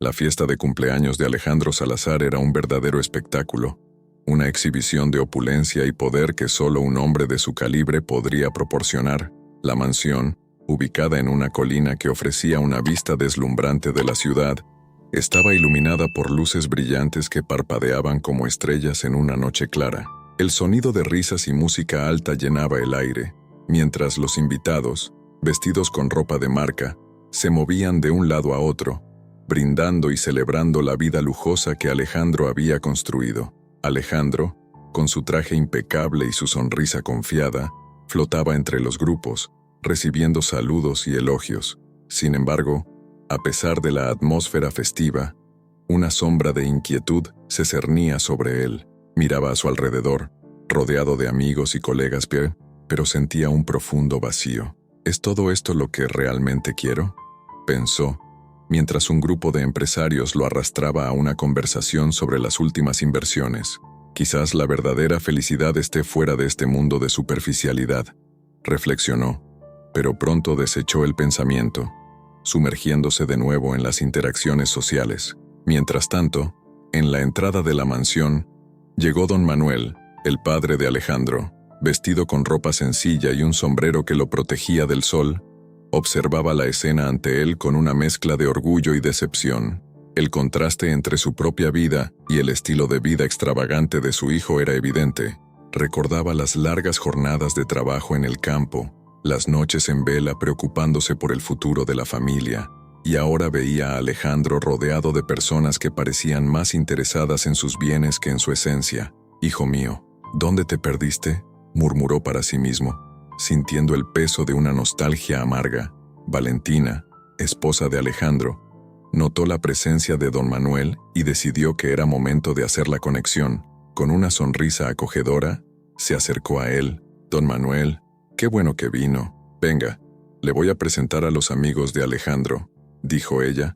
La fiesta de cumpleaños de Alejandro Salazar era un verdadero espectáculo, una exhibición de opulencia y poder que solo un hombre de su calibre podría proporcionar. La mansión, ubicada en una colina que ofrecía una vista deslumbrante de la ciudad, estaba iluminada por luces brillantes que parpadeaban como estrellas en una noche clara. El sonido de risas y música alta llenaba el aire, mientras los invitados, vestidos con ropa de marca, se movían de un lado a otro, brindando y celebrando la vida lujosa que Alejandro había construido. Alejandro, con su traje impecable y su sonrisa confiada, flotaba entre los grupos, recibiendo saludos y elogios. Sin embargo, a pesar de la atmósfera festiva, una sombra de inquietud se cernía sobre él. Miraba a su alrededor, rodeado de amigos y colegas, pero sentía un profundo vacío. ¿Es todo esto lo que realmente quiero?, pensó, mientras un grupo de empresarios lo arrastraba a una conversación sobre las últimas inversiones. Quizás la verdadera felicidad esté fuera de este mundo de superficialidad, reflexionó, pero pronto desechó el pensamiento, sumergiéndose de nuevo en las interacciones sociales. Mientras tanto, en la entrada de la mansión, llegó don Manuel, el padre de Alejandro, vestido con ropa sencilla y un sombrero que lo protegía del sol. Observaba la escena ante él con una mezcla de orgullo y decepción. El contraste entre su propia vida y el estilo de vida extravagante de su hijo era evidente. Recordaba las largas jornadas de trabajo en el campo, las noches en vela preocupándose por el futuro de la familia, y ahora veía a Alejandro rodeado de personas que parecían más interesadas en sus bienes que en su esencia. «Hijo mío, ¿dónde te perdiste?», murmuró para sí mismo, sintiendo el peso de una nostalgia amarga. Valentina, esposa de Alejandro, notó la presencia de don Manuel y decidió que era momento de hacer la conexión. Con una sonrisa acogedora, se acercó a él. «Don Manuel, qué bueno que vino. Venga, le voy a presentar a los amigos de Alejandro», dijo ella,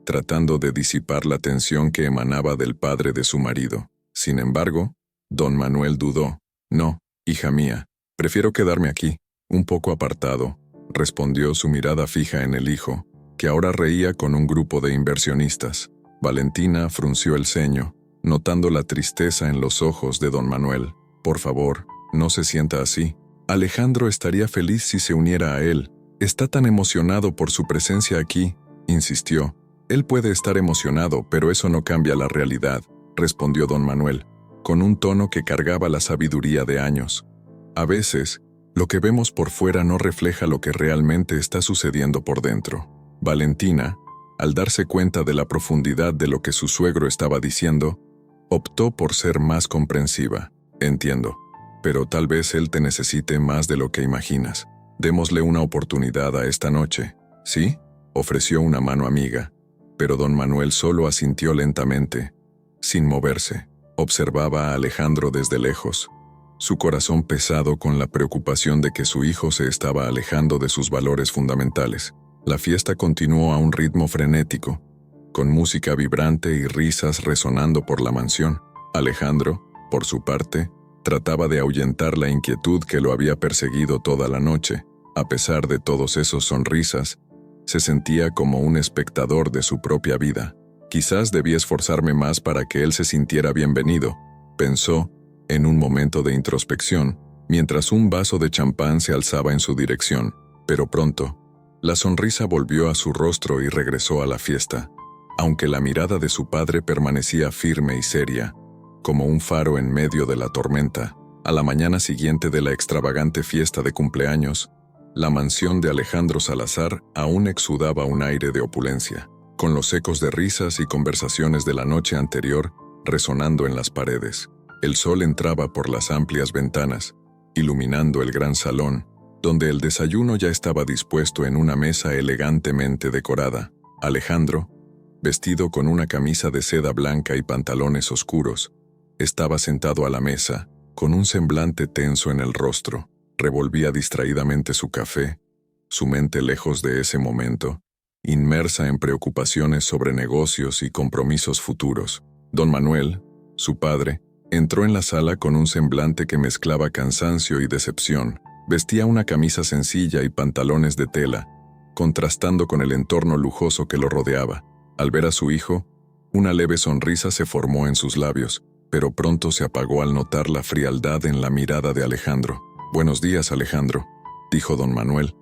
tratando de disipar la tensión que emanaba del padre de su marido. Sin embargo, don Manuel dudó. «No, hija mía, prefiero quedarme aquí, un poco apartado», respondió, su mirada fija en el hijo, que ahora reía con un grupo de inversionistas. Valentina frunció el ceño, notando la tristeza en los ojos de don Manuel. «Por favor, no se sienta así. Alejandro estaría feliz si se uniera a él. Está tan emocionado por su presencia aquí», insistió. «Él puede estar emocionado, pero eso no cambia la realidad», respondió don Manuel, con un tono que cargaba la sabiduría de años. «A veces, lo que vemos por fuera no refleja lo que realmente está sucediendo por dentro». Valentina, al darse cuenta de la profundidad de lo que su suegro estaba diciendo, optó por ser más comprensiva. «Entiendo, pero tal vez él te necesite más de lo que imaginas. Démosle una oportunidad a esta noche, ¿sí?», ofreció una mano amiga, pero don Manuel solo asintió lentamente, sin moverse. Observaba a Alejandro desde lejos, su corazón pesado con la preocupación de que su hijo se estaba alejando de sus valores fundamentales. La fiesta continuó a un ritmo frenético, con música vibrante y risas resonando por la mansión. Alejandro, por su parte, trataba de ahuyentar la inquietud que lo había perseguido toda la noche. A pesar de todos esos sonrisas, se sentía como un espectador de su propia vida. «Quizás debí esforzarme más para que él se sintiera bienvenido», pensó, en un momento de introspección, mientras un vaso de champán se alzaba en su dirección. Pero pronto, la sonrisa volvió a su rostro y regresó a la fiesta, aunque la mirada de su padre permanecía firme y seria, como un faro en medio de la tormenta. A la mañana siguiente de la extravagante fiesta de cumpleaños, la mansión de Alejandro Salazar aún exudaba un aire de opulencia, con los ecos de risas y conversaciones de la noche anterior resonando en las paredes. El sol entraba por las amplias ventanas, iluminando el gran salón, donde el desayuno ya estaba dispuesto en una mesa elegantemente decorada. Alejandro, vestido con una camisa de seda blanca y pantalones oscuros, estaba sentado a la mesa, con un semblante tenso en el rostro. Revolvía distraídamente su café, su mente lejos de ese momento, inmersa en preocupaciones sobre negocios y compromisos futuros. Don Manuel, su padre, entró en la sala con un semblante que mezclaba cansancio y decepción. Vestía una camisa sencilla y pantalones de tela, contrastando con el entorno lujoso que lo rodeaba. Al ver a su hijo, una leve sonrisa se formó en sus labios, pero pronto se apagó al notar la frialdad en la mirada de Alejandro. «Buenos días, Alejandro», dijo don Manuel,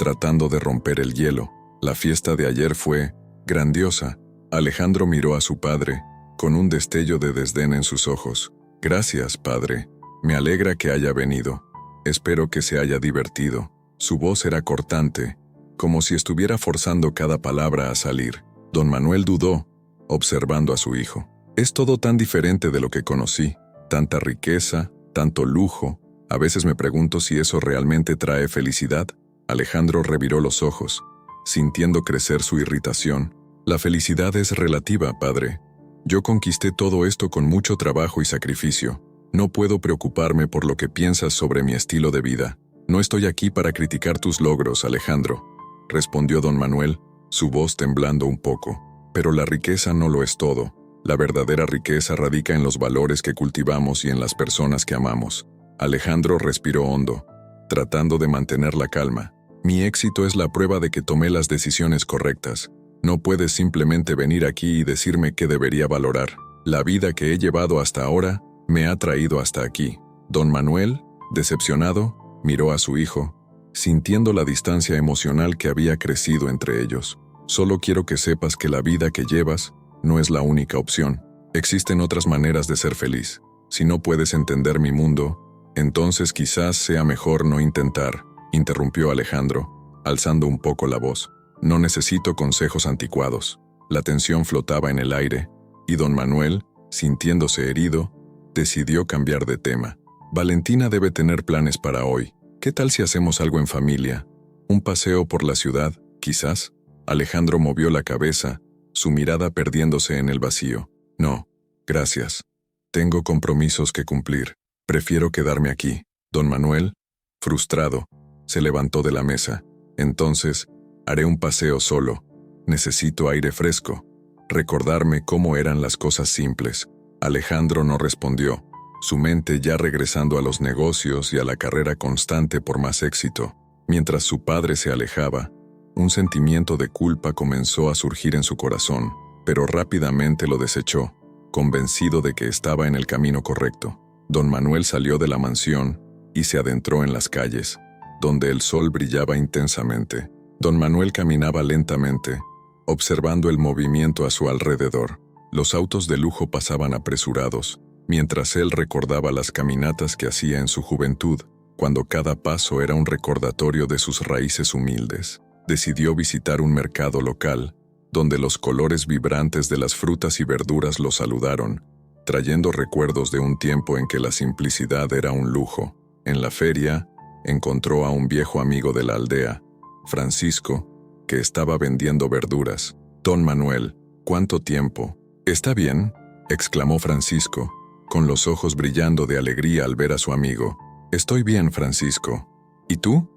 tratando de romper el hielo. «La fiesta de ayer fue grandiosa». Alejandro miró a su padre, con un destello de desdén en sus ojos. «Gracias, padre. Me alegra que haya venido. Espero que se haya divertido». Su voz era cortante, como si estuviera forzando cada palabra a salir. Don Manuel dudó, observando a su hijo. «Es todo tan diferente de lo que conocí. Tanta riqueza, tanto lujo. A veces me pregunto si eso realmente trae felicidad». Alejandro reviró los ojos, sintiendo crecer su irritación. «La felicidad es relativa, padre. Yo conquisté todo esto con mucho trabajo y sacrificio. No puedo preocuparme por lo que piensas sobre mi estilo de vida. No estoy aquí para criticar tus logros, Alejandro», respondió don Manuel, su voz temblando un poco. «Pero la riqueza no lo es todo. La verdadera riqueza radica en los valores que cultivamos y en las personas que amamos». Alejandro respiró hondo, tratando de mantener la calma. «Mi éxito es la prueba de que tomé las decisiones correctas. No puedes simplemente venir aquí y decirme qué debería valorar. La vida que he llevado hasta ahora me ha traído hasta aquí». Don Manuel, decepcionado, miró a su hijo, sintiendo la distancia emocional que había crecido entre ellos. «Solo quiero que sepas que la vida que llevas no es la única opción. Existen otras maneras de ser feliz. Si no puedes entender mi mundo, entonces quizás sea mejor no intentar», interrumpió Alejandro, alzando un poco la voz. «No necesito consejos anticuados». La tensión flotaba en el aire, y don Manuel, sintiéndose herido, decidió cambiar de tema. «Valentina debe tener planes para hoy. ¿Qué tal si hacemos algo en familia? Un paseo por la ciudad, quizás». Alejandro movió la cabeza, su mirada perdiéndose en el vacío. «No, gracias. Tengo compromisos que cumplir. Prefiero quedarme aquí». Don Manuel, frustrado, se levantó de la mesa. «Entonces, haré un paseo solo. Necesito aire fresco. Recordarme cómo eran las cosas simples». Alejandro no respondió, su mente ya regresando a los negocios y a la carrera constante por más éxito. Mientras su padre se alejaba, un sentimiento de culpa comenzó a surgir en su corazón, pero rápidamente lo desechó, convencido de que estaba en el camino correcto. Don Manuel salió de la mansión y se adentró en las calles, donde el sol brillaba intensamente. Don Manuel caminaba lentamente, observando el movimiento a su alrededor. Los autos de lujo pasaban apresurados, mientras él recordaba las caminatas que hacía en su juventud, cuando cada paso era un recordatorio de sus raíces humildes. Decidió visitar un mercado local, donde los colores vibrantes de las frutas y verduras lo saludaron, trayendo recuerdos de un tiempo en que la simplicidad era un lujo. En la feria, encontró a un viejo amigo de la aldea, Francisco, que estaba vendiendo verduras. «Don Manuel, ¿cuánto tiempo?» «¿Está bien?», exclamó Francisco, con los ojos brillando de alegría al ver a su amigo. «Estoy bien, Francisco. ¿Y tú?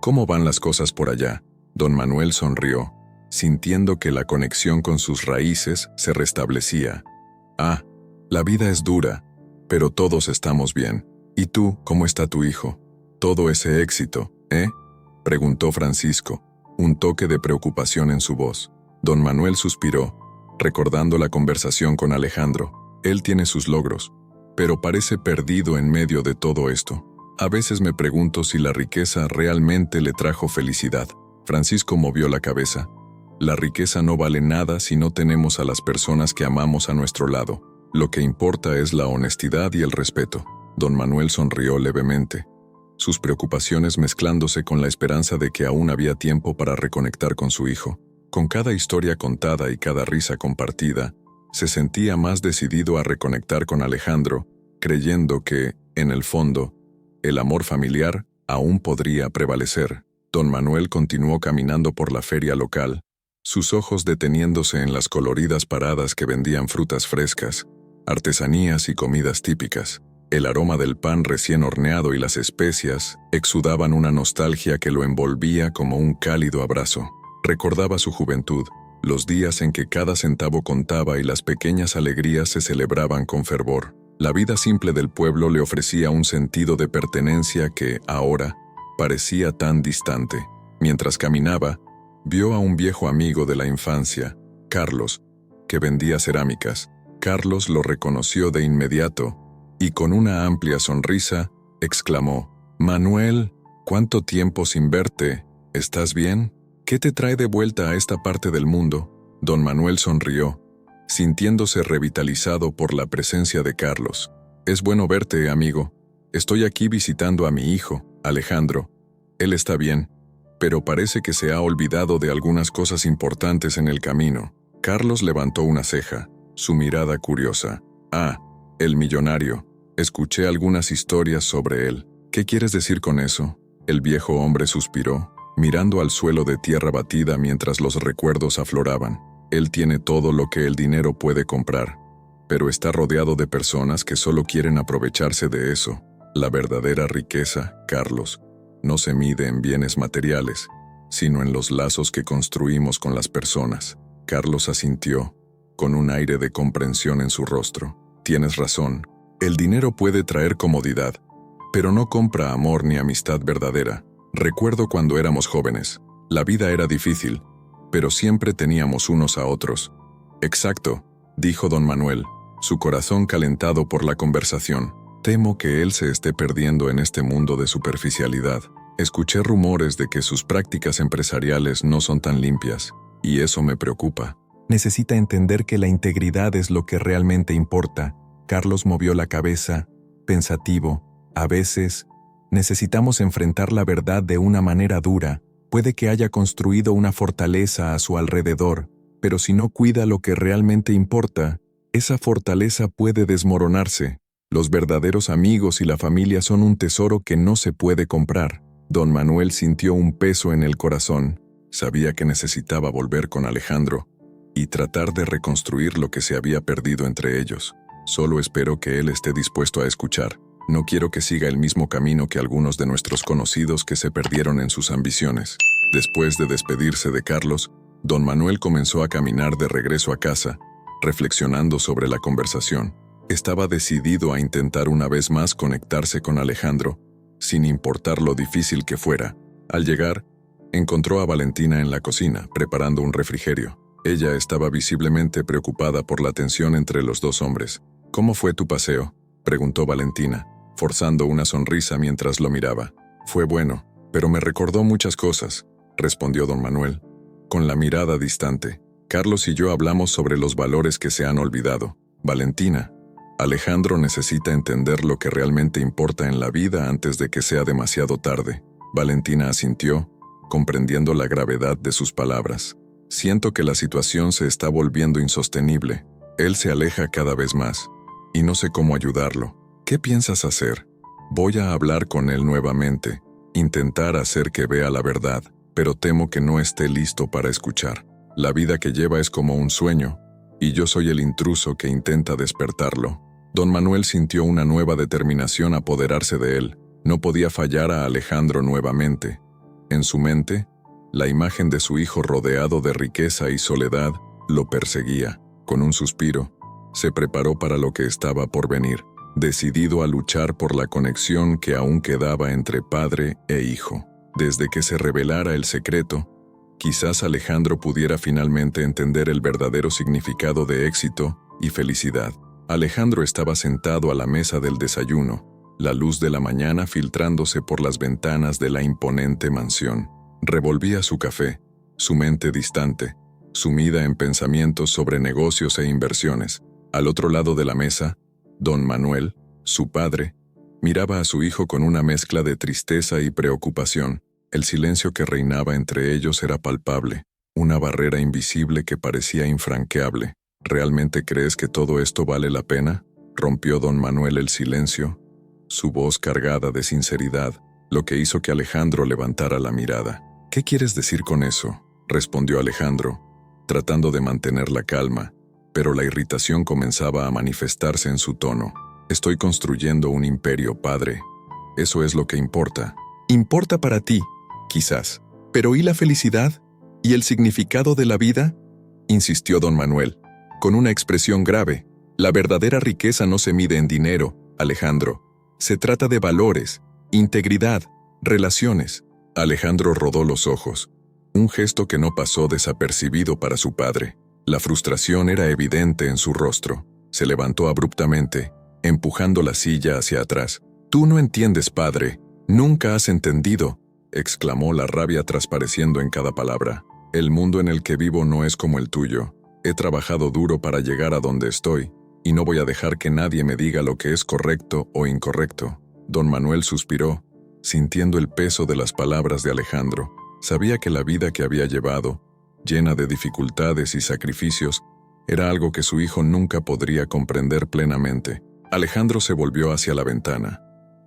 ¿Cómo van las cosas por allá?». Don Manuel sonrió, sintiendo que la conexión con sus raíces se restablecía. «Ah, la vida es dura, pero todos estamos bien. ¿Y tú, cómo está tu hijo? Todo ese éxito, ¿eh?», preguntó Francisco, un toque de preocupación en su voz. Don Manuel suspiró, recordando la conversación con Alejandro. «Él tiene sus logros, pero parece perdido en medio de todo esto. A veces me pregunto si la riqueza realmente le trajo felicidad». Francisco movió la cabeza. «La riqueza no vale nada si no tenemos a las personas que amamos a nuestro lado. Lo que importa es la honestidad y el respeto». Don Manuel sonrió levemente, sus preocupaciones mezclándose con la esperanza de que aún había tiempo para reconectar con su hijo. Con cada historia contada y cada risa compartida, se sentía más decidido a reconectar con Alejandro, creyendo que, en el fondo, el amor familiar aún podría prevalecer. Don Manuel continuó caminando por la feria local, sus ojos deteniéndose en las coloridas paradas que vendían frutas frescas, artesanías y comidas típicas. El aroma del pan recién horneado y las especias exudaban una nostalgia que lo envolvía como un cálido abrazo. Recordaba su juventud, los días en que cada centavo contaba y las pequeñas alegrías se celebraban con fervor. La vida simple del pueblo le ofrecía un sentido de pertenencia que, ahora, parecía tan distante. Mientras caminaba, vio a un viejo amigo de la infancia, Carlos, que vendía cerámicas. Carlos lo reconoció de inmediato y con una amplia sonrisa exclamó: «Manuel, ¿cuánto tiempo sin verte? ¿Estás bien? ¿Qué te trae de vuelta a esta parte del mundo?». Don Manuel sonrió, sintiéndose revitalizado por la presencia de Carlos. «Es bueno verte, amigo. Estoy aquí visitando a mi hijo, Alejandro. Él está bien, pero parece que se ha olvidado de algunas cosas importantes en el camino». Carlos levantó una ceja, su mirada curiosa. «Ah, el millonario. Escuché algunas historias sobre él. ¿Qué quieres decir con eso?». El viejo hombre suspiró, mirando al suelo de tierra batida mientras los recuerdos afloraban. «Él tiene todo lo que el dinero puede comprar, pero está rodeado de personas que solo quieren aprovecharse de eso. La verdadera riqueza, Carlos, no se mide en bienes materiales, sino en los lazos que construimos con las personas». Carlos asintió, con un aire de comprensión en su rostro. «Tienes razón. El dinero puede traer comodidad, pero no compra amor ni amistad verdadera. Recuerdo cuando éramos jóvenes. La vida era difícil, pero siempre teníamos unos a otros». «Exacto», dijo don Manuel, su corazón calentado por la conversación. «Temo que él se esté perdiendo en este mundo de superficialidad. Escuché rumores de que sus prácticas empresariales no son tan limpias, y eso me preocupa». «Necesita entender que la integridad es lo que realmente importa». Carlos movió la cabeza, pensativo. «A veces, necesitamos enfrentar la verdad de una manera dura. Puede que haya construido una fortaleza a su alrededor, pero si no cuida lo que realmente importa, esa fortaleza puede desmoronarse. Los verdaderos amigos y la familia son un tesoro que no se puede comprar». Don Manuel sintió un peso en el corazón. Sabía que necesitaba volver con Alejandro y tratar de reconstruir lo que se había perdido entre ellos. «Solo espero que él esté dispuesto a escuchar. No quiero que siga el mismo camino que algunos de nuestros conocidos que se perdieron en sus ambiciones». Después de despedirse de Carlos, don Manuel comenzó a caminar de regreso a casa, reflexionando sobre la conversación. Estaba decidido a intentar una vez más conectarse con Alejandro, sin importar lo difícil que fuera. Al llegar, encontró a Valentina en la cocina, preparando un refrigerio. Ella estaba visiblemente preocupada por la tensión entre los dos hombres. «¿Cómo fue tu paseo?», preguntó Valentina, forzando una sonrisa mientras lo miraba. «Fue bueno, pero me recordó muchas cosas», respondió don Manuel, con la mirada distante. «Carlos y yo hablamos sobre los valores que se han olvidado. Valentina, Alejandro necesita entender lo que realmente importa en la vida antes de que sea demasiado tarde». Valentina asintió, comprendiendo la gravedad de sus palabras. «Siento que la situación se está volviendo insostenible. Él se aleja cada vez más, y no sé cómo ayudarlo. ¿Qué piensas hacer?». «Voy a hablar con él nuevamente, intentar hacer que vea la verdad, pero temo que no esté listo para escuchar. La vida que lleva es como un sueño, y yo soy el intruso que intenta despertarlo». Don Manuel sintió una nueva determinación apoderarse de él. No podía fallar a Alejandro nuevamente. En su mente, la imagen de su hijo rodeado de riqueza y soledad lo perseguía. Con un suspiro, se preparó para lo que estaba por venir, decidido a luchar por la conexión que aún quedaba entre padre e hijo. Desde que se revelara el secreto, quizás Alejandro pudiera finalmente entender el verdadero significado de éxito y felicidad. Alejandro estaba sentado a la mesa del desayuno, la luz de la mañana filtrándose por las ventanas de la imponente mansión. Revolvía su café, su mente distante, sumida en pensamientos sobre negocios e inversiones. Al otro lado de la mesa, don Manuel, su padre, miraba a su hijo con una mezcla de tristeza y preocupación. El silencio que reinaba entre ellos era palpable, una barrera invisible que parecía infranqueable. «¿Realmente crees que todo esto vale la pena?», rompió don Manuel el silencio, su voz cargada de sinceridad, lo que hizo que Alejandro levantara la mirada. «¿Qué quieres decir con eso?», respondió Alejandro, tratando de mantener la calma, pero la irritación comenzaba a manifestarse en su tono. «Estoy construyendo un imperio, padre. Eso es lo que importa». «Importa para ti, quizás. Pero ¿y la felicidad? ¿Y el significado de la vida?», insistió don Manuel, con una expresión grave. «La verdadera riqueza no se mide en dinero, Alejandro. Se trata de valores, integridad, relaciones». Alejandro rodó los ojos, un gesto que no pasó desapercibido para su padre. La frustración era evidente en su rostro. Se levantó abruptamente, empujando la silla hacia atrás. «Tú no entiendes, padre. Nunca has entendido», exclamó, la rabia transpareciendo en cada palabra. «El mundo en el que vivo no es como el tuyo. He trabajado duro para llegar a donde estoy, y no voy a dejar que nadie me diga lo que es correcto o incorrecto». Don Manuel suspiró, sintiendo el peso de las palabras de Alejandro. Sabía que la vida que había llevado, llena de dificultades y sacrificios, era algo que su hijo nunca podría comprender plenamente. Alejandro se volvió hacia la ventana,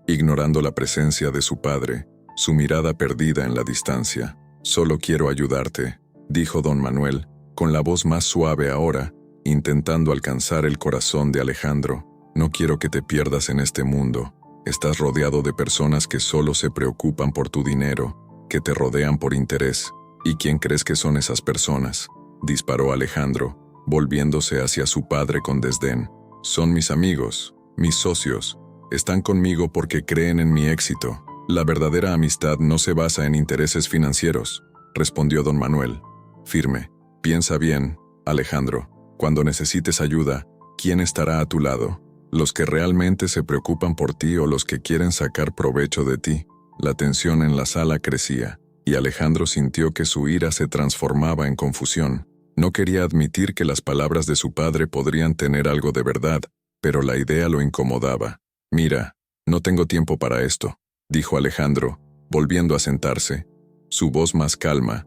ignorando la presencia de su padre, su mirada perdida en la distancia. «Solo quiero ayudarte», dijo don Manuel, con la voz más suave ahora, intentando alcanzar el corazón de Alejandro. «No quiero que te pierdas en este mundo. Estás rodeado de personas que solo se preocupan por tu dinero, que te rodean por interés. ¿Y quién crees que son esas personas?», disparó Alejandro, volviéndose hacia su padre con desdén. «Son mis amigos, mis socios. Están conmigo porque creen en mi éxito. La verdadera amistad no se basa en intereses financieros», respondió don Manuel, firme. «Piensa bien, Alejandro. Cuando necesites ayuda, ¿quién estará a tu lado? ¿Los que realmente se preocupan por ti o los que quieren sacar provecho de ti?». La tensión en la sala crecía, y Alejandro sintió que su ira se transformaba en confusión. No quería admitir que las palabras de su padre podrían tener algo de verdad, pero la idea lo incomodaba. «Mira, no tengo tiempo para esto», dijo Alejandro, volviendo a sentarse, su voz más calma,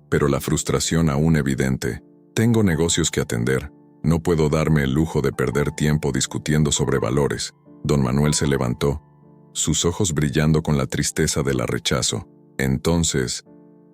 pero la frustración aún evidente. «Tengo negocios que atender. No puedo darme el lujo de perder tiempo discutiendo sobre valores». Don Manuel se levantó, sus ojos brillando con la tristeza del rechazo. «Entonces,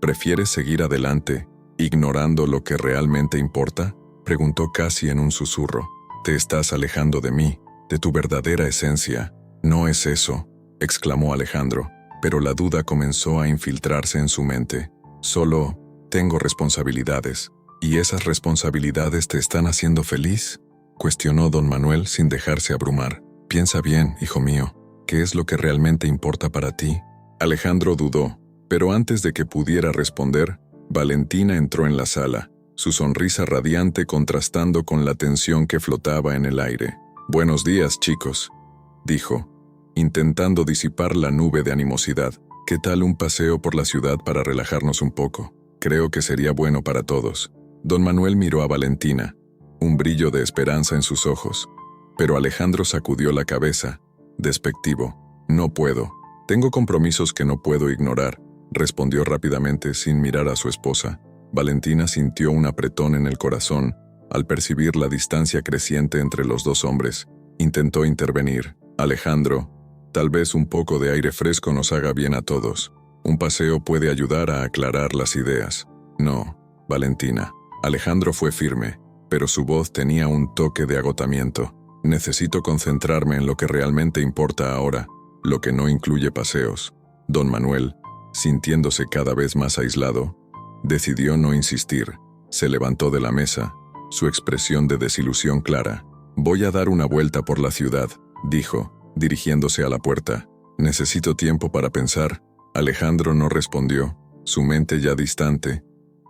¿prefieres seguir adelante, ignorando lo que realmente importa?», preguntó casi en un susurro. «Te estás alejando de mí, de tu verdadera esencia». «No es eso», exclamó Alejandro, pero la duda comenzó a infiltrarse en su mente. «Solo tengo responsabilidades». «¿Y esas responsabilidades te están haciendo feliz?», cuestionó don Manuel sin dejarse abrumar. «Piensa bien, hijo mío, ¿qué es lo que realmente importa para ti?». Alejandro dudó, pero antes de que pudiera responder, Valentina entró en la sala, su sonrisa radiante contrastando con la tensión que flotaba en el aire. «Buenos días, chicos», dijo, intentando disipar la nube de animosidad. «¿Qué tal un paseo por la ciudad para relajarnos un poco? Creo que sería bueno para todos». Don Manuel miró a Valentina, un brillo de esperanza en sus ojos, pero Alejandro sacudió la cabeza, despectivo. «No puedo. Tengo compromisos que no puedo ignorar», respondió rápidamente sin mirar a su esposa. Valentina sintió un apretón en el corazón al percibir la distancia creciente entre los dos hombres. Intentó intervenir. «Alejandro, tal vez un poco de aire fresco nos haga bien a todos. Un paseo puede ayudar a aclarar las ideas». «No, Valentina». Alejandro fue firme, pero su voz tenía un toque de agotamiento. «Necesito concentrarme en lo que realmente importa ahora, lo que no incluye paseos». Don Manuel, sintiéndose cada vez más aislado, decidió no insistir. Se levantó de la mesa, su expresión de desilusión clara. «Voy a dar una vuelta por la ciudad», dijo, dirigiéndose a la puerta. «Necesito tiempo para pensar». Alejandro no respondió, su mente ya distante,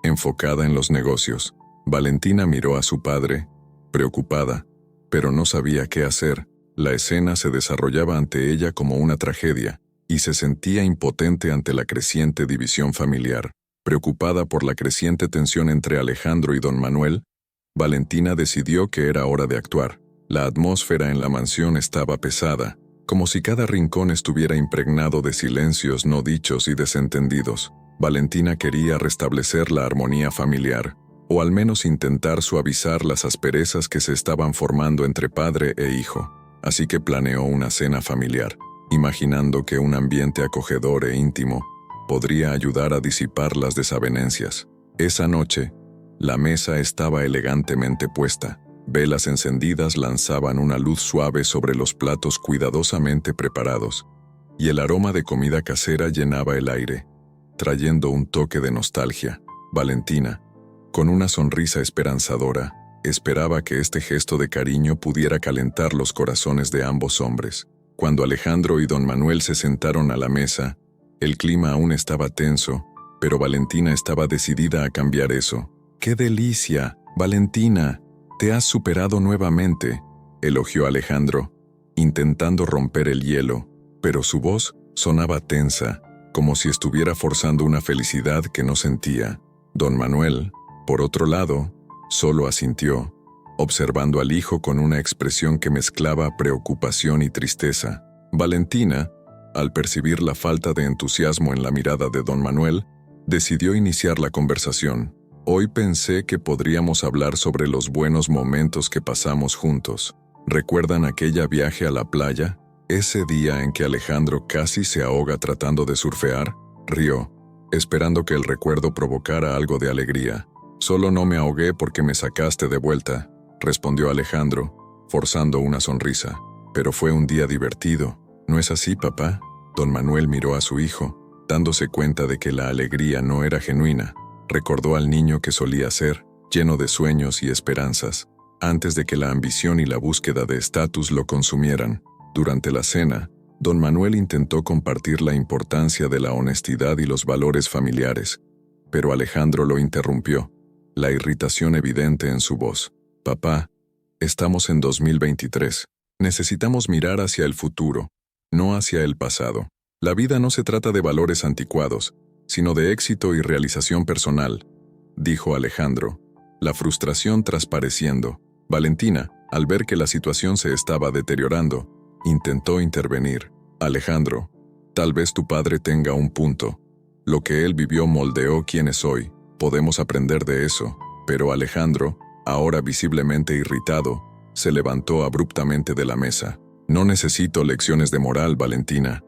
enfocada en los negocios. Valentina miró a su padre, preocupada, pero no sabía qué hacer. La escena se desarrollaba ante ella como una tragedia, y se sentía impotente ante la creciente división familiar. Preocupada por la creciente tensión entre Alejandro y don Manuel, Valentina decidió que era hora de actuar. La atmósfera en la mansión estaba pesada, como si cada rincón estuviera impregnado de silencios no dichos y desentendidos. Valentina quería restablecer la armonía familiar, o al menos intentar suavizar las asperezas que se estaban formando entre padre e hijo. Así que planeó una cena familiar, imaginando que un ambiente acogedor e íntimo podría ayudar a disipar las desavenencias. Esa noche, la mesa estaba elegantemente puesta. Velas encendidas lanzaban una luz suave sobre los platos cuidadosamente preparados, y el aroma de comida casera llenaba el aire, trayendo un toque de nostalgia. Valentina, con una sonrisa esperanzadora, esperaba que este gesto de cariño pudiera calentar los corazones de ambos hombres. Cuando Alejandro y don Manuel se sentaron a la mesa, el clima aún estaba tenso, pero Valentina estaba decidida a cambiar eso. «¡Qué delicia!», Valentina, te has superado nuevamente, elogió Alejandro, intentando romper el hielo, pero su voz sonaba tensa, como si estuviera forzando una felicidad que no sentía. Don Manuel, por otro lado, solo asintió, observando al hijo con una expresión que mezclaba preocupación y tristeza. Valentina, al percibir la falta de entusiasmo en la mirada de don Manuel, decidió iniciar la conversación. Hoy pensé que podríamos hablar sobre los buenos momentos que pasamos juntos. ¿Recuerdan aquella viaje a la playa? Ese día en que Alejandro casi se ahoga tratando de surfear. Rió, esperando que el recuerdo provocara algo de alegría. Solo no me ahogué porque me sacaste de vuelta, respondió Alejandro, forzando una sonrisa. Pero fue un día divertido. ¿No es así, papá? Don Manuel miró a su hijo, dándose cuenta de que la alegría no era genuina. Recordó al niño que solía ser, lleno de sueños y esperanzas, antes de que la ambición y la búsqueda de estatus lo consumieran. Durante la cena, don Manuel intentó compartir la importancia de la honestidad y los valores familiares, pero Alejandro lo interrumpió, la irritación evidente en su voz. Papá, estamos en 2023. Necesitamos mirar hacia el futuro, no hacia el pasado. La vida no se trata de valores anticuados, sino de éxito y realización personal, dijo Alejandro, la frustración transpareciendo. Valentina, al ver que la situación se estaba deteriorando, intentó intervenir. Alejandro, tal vez tu padre tenga un punto. Lo que él vivió moldeó quién soy. Podemos aprender de eso. Pero Alejandro, ahora visiblemente irritado, se levantó abruptamente de la mesa. No necesito lecciones de moral, Valentina.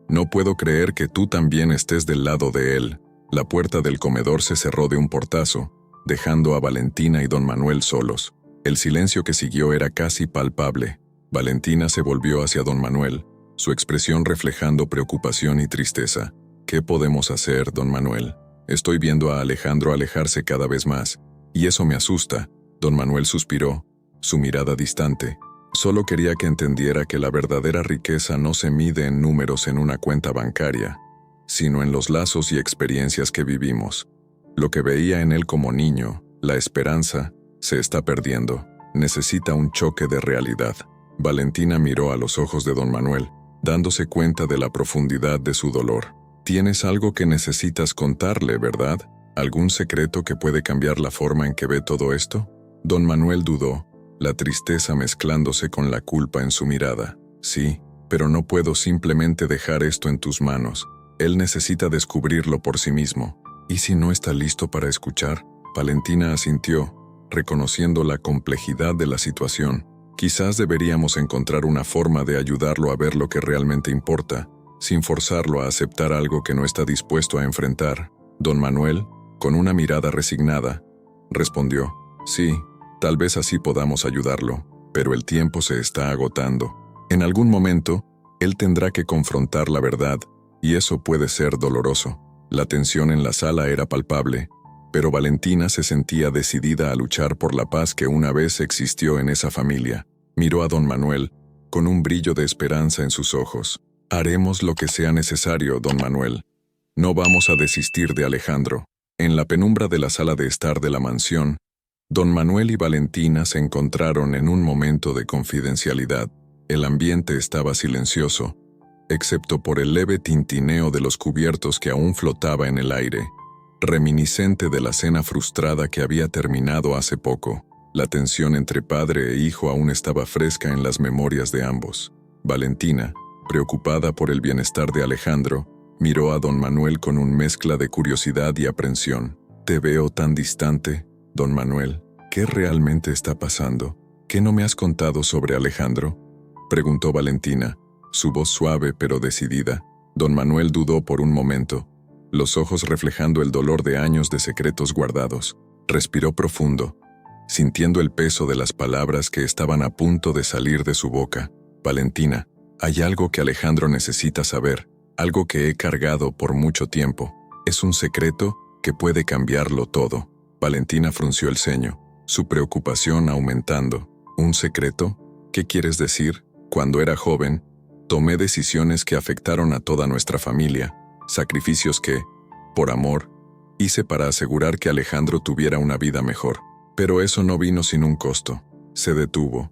No puedo creer que tú también estés del lado de él. La puerta del comedor se cerró de un portazo, dejando a Valentina y don Manuel solos. El silencio que siguió era casi palpable. Valentina se volvió hacia don Manuel, su expresión reflejando preocupación y tristeza. ¿Qué podemos hacer, don Manuel? Estoy viendo a Alejandro alejarse cada vez más, y eso me asusta. Don Manuel suspiró, su mirada distante. Solo quería que entendiera que la verdadera riqueza no se mide en números en una cuenta bancaria, sino en los lazos y experiencias que vivimos. Lo que veía en él como niño, la esperanza, se está perdiendo. Necesita un choque de realidad. Valentina miró a los ojos de don Manuel, dándose cuenta de la profundidad de su dolor. Tienes algo que necesitas contarle, ¿verdad? ¿Algún secreto que puede cambiar la forma en que ve todo esto? Don Manuel dudó, la tristeza mezclándose con la culpa en su mirada. Sí, pero no puedo simplemente dejar esto en tus manos. Él necesita descubrirlo por sí mismo. ¿Y si no está listo para escuchar? Valentina asintió, reconociendo la complejidad de la situación. Quizás deberíamos encontrar una forma de ayudarlo a ver lo que realmente importa, sin forzarlo a aceptar algo que no está dispuesto a enfrentar. Don Manuel, con una mirada resignada, respondió, sí, tal vez así podamos ayudarlo, pero el tiempo se está agotando. En algún momento, él tendrá que confrontar la verdad, y eso puede ser doloroso. La tensión en la sala era palpable, pero Valentina se sentía decidida a luchar por la paz que una vez existió en esa familia. Miró a don Manuel, con un brillo de esperanza en sus ojos. Haremos lo que sea necesario, don Manuel. No vamos a desistir de Alejandro. En la penumbra de la sala de estar de la mansión, don Manuel y Valentina se encontraron en un momento de confidencialidad. El ambiente estaba silencioso, excepto por el leve tintineo de los cubiertos que aún flotaba en el aire, reminiscente de la cena frustrada que había terminado hace poco. La tensión entre padre e hijo aún estaba fresca en las memorias de ambos. Valentina, preocupada por el bienestar de Alejandro, miró a don Manuel con una mezcla de curiosidad y aprensión. Te veo tan distante, don Manuel. ¿Qué realmente está pasando? ¿Qué no me has contado sobre Alejandro?, preguntó Valentina, su voz suave pero decidida. Don Manuel dudó por un momento, los ojos reflejando el dolor de años de secretos guardados. Respiró profundo, sintiendo el peso de las palabras que estaban a punto de salir de su boca. Valentina, hay algo que Alejandro necesita saber, algo que he cargado por mucho tiempo. Es un secreto que puede cambiarlo todo. Valentina frunció el ceño, su preocupación aumentando. ¿Un secreto? ¿Qué quieres decir? Cuando era joven, tomé decisiones que afectaron a toda nuestra familia, sacrificios que, por amor, hice para asegurar que Alejandro tuviera una vida mejor. Pero eso no vino sin un costo. Se detuvo,